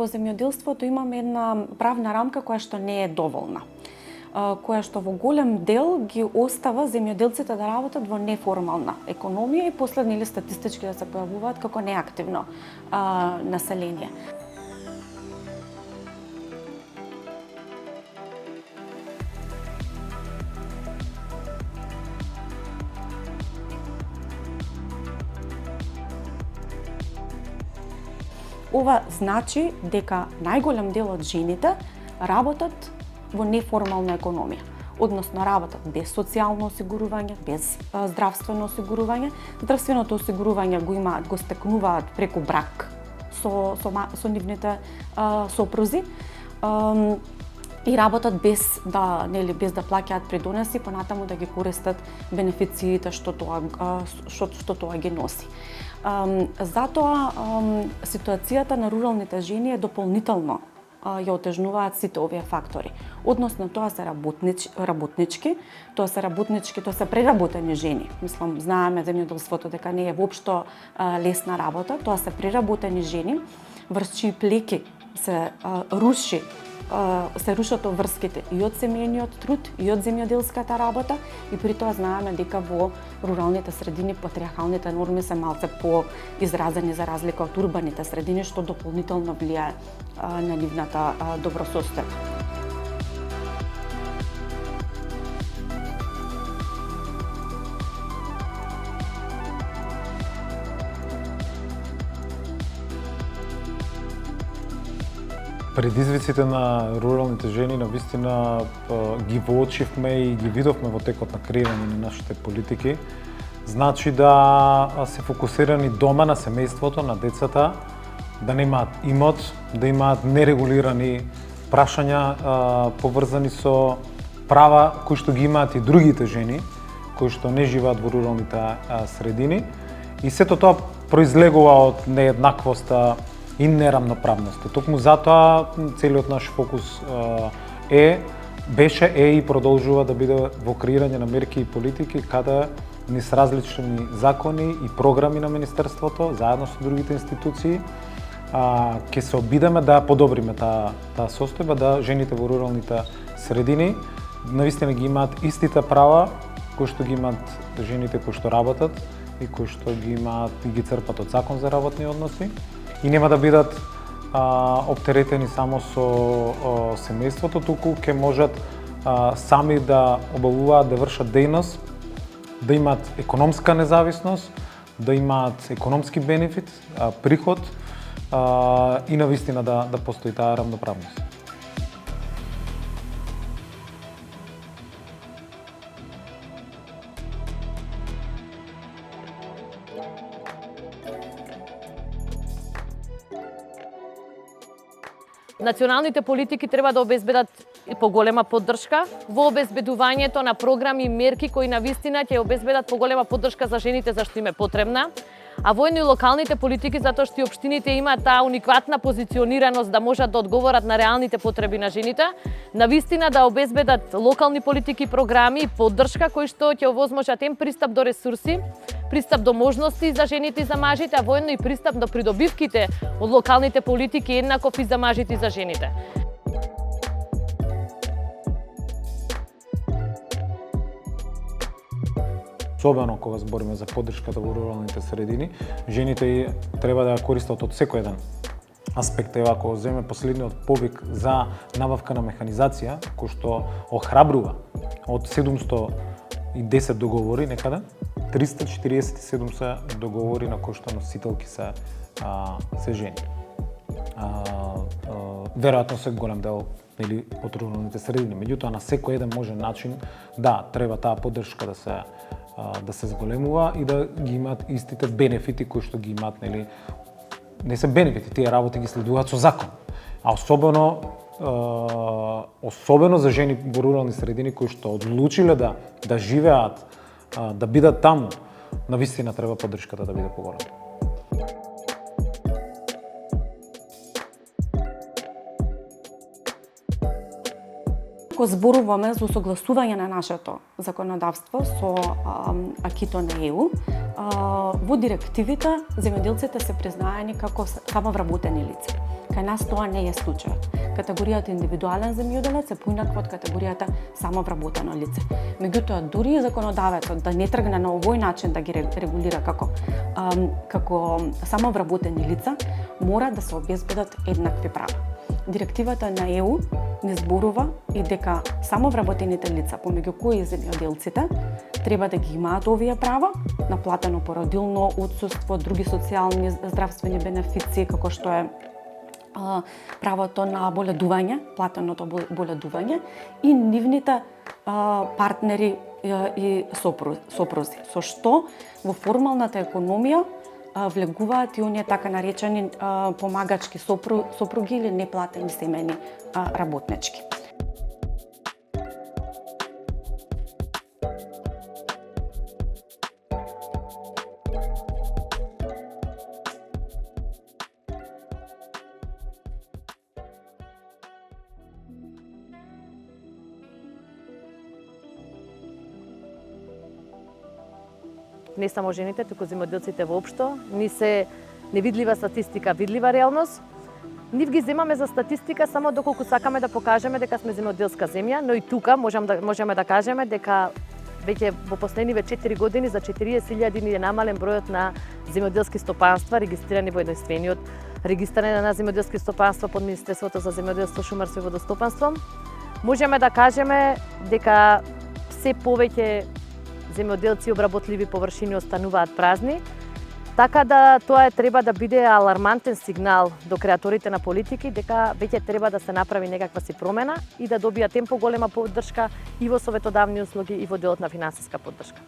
во земјоделството имаме една правна рамка која што не е доволна, која што во голем дел ги остава земјоделците да работат во неформална економија и после статистички да се појавуваат како неактивно население. Ова значи дека најголем дел од жените работат во неформална економија, односно работат без социјално осигурување, без здравствено осигурување. Здравственото осигурување го имаат, го стекнуваат преку брак со нивните сопрузи и работат без да плаќаат придонеси, понатаму да ги користат бенефициите што тоа ги носи. Затоа ситуацијата на руралните жени е дополнително ја отежнуваат сите овие фактори. Односно тоа се работнички, тоа се преработени жени. Мислам, знаеме земјоделството дека не е воопшто лесна работа, тоа се преработени жени врз чии плеки се рушат врските и од семејниот труд и од земјоделската работа, и при тоа знаеме дека во руралните средини патриархалните норми се малце поизразени за разлика од урбаните средини, што дополнително влијае на нивната добросостојба. Предизвиците на руралните жени навистина ги воочивме и ги видовме во текот на креирање на нашите политики. Значи да се фокусирани дома на семејството, на децата, да немаат имот, да имаат нерегулирани прашања поврзани со права кои што ги имаат и другите жени кои што не живеат во руралните средини. И сето тоа произлегува од нееднаквоста и нерамноправност. Токму затоа целиот наш фокус беше и продолжува да биде во креирање на мерки и политики каде низ различни закони и програми на Министерството, заедно со другите институции, ќе се обидеме да подобриме таа состојба, да жените во руралните средини навистина ги имаат истите права кои што ги имаат жените кои што работат и кои што ги имаат и ги црпат од Закон за работни односи. И нема да бидат оптеретени само со семејството, туку ќе можат сами да обавуваат, да вршат дејност, да имаат економска независност, да имаат економски бенефит, приход и навистина да постои таа рамноправност. Националните политики треба да обезбедат поголема поддршка во обезбедувањето на програми и мерки кои навистина ќе обезбедат поголема поддршка за жените зашто им е потребна, а воедно и локалните политики затоа што и општините имаат таа уникатна позиционираност да можат да одговорат на реалните потреби на жените, навистина да обезбедат локални политики, програми и поддршка кои што ќе овозможат пристап до ресурси, пристап до можности за жените и за мажите, а воедно и пристап до придобивките од локалните политики еднаков и за мажите и за жените. Особено кога збориме за поддршката во руралните средини, жените треба да ја користат од секој еден аспект. Ева, ако земе последниот повик за набавка на механизација, кој што охрабрува од 710 договори некаде, 347 се договори на кои што носителки се жени. Веројатно се голем дел од руралните средини, меѓутоа на секој еден можен начин треба таа поддршка да се зголемува и да ги имаат истите бенефити кои што ги имаат, не се бенефити, тие работи ги следуваат со закон. А особено за жени во рурални средини кои што одлучиле да живеат, да бидат таму, навистина треба поддршката да биде поголема. Кога зборуваме за усогласување на нашето законодавство со акито на ЕУ, во директивите земјоделците се признаени како самовработени лица. Кај нас тоа не е случајот. Категоријата индивидуален земјоделец е поинаква од категоријата самовработено лице. Меѓутоа, дури и законодавецот да не тргне на овој начин да ги регулира како самовработени лица, мора да се обезбедат еднакви права. Директивата на ЕУ не зборува и дека самовработените лица, помеѓу кои земјоделците, треба да ги имаат овие права, наплатено породилно отсуство, други социјални здравствени бенефиции, како што е правото на боледување, платеното боледување и нивните партнери и сопрузи, со што во формалната економија влегуваат и оние така наречени помагачки сопруги или неплатени семејни работнички. Не само жените, туку земјоделците воопшто, ни се невидлива статистика, видлива реалност. Нив ги земаме за статистика само доколку сакаме да покажеме дека сме земјоделска земја, но и тука можеме да кажеме дека веќе во последниве 4 години за 40.000 ни е намален бројот на земјоделски стопанства регистрирани во единствениот регистар на земјоделски стопанства под Министерството за земјоделство, шумарство и водостопанство. Можеме да кажеме дека се повеќе земјоделци и обработливи површини остануваат празни, така да тоа треба да биде алармантен сигнал до креаторите на политики дека веќе треба да се направи некаква си промена и да добија темпо голема поддршка и во советодавни услуги и во делот на финансиска поддршка.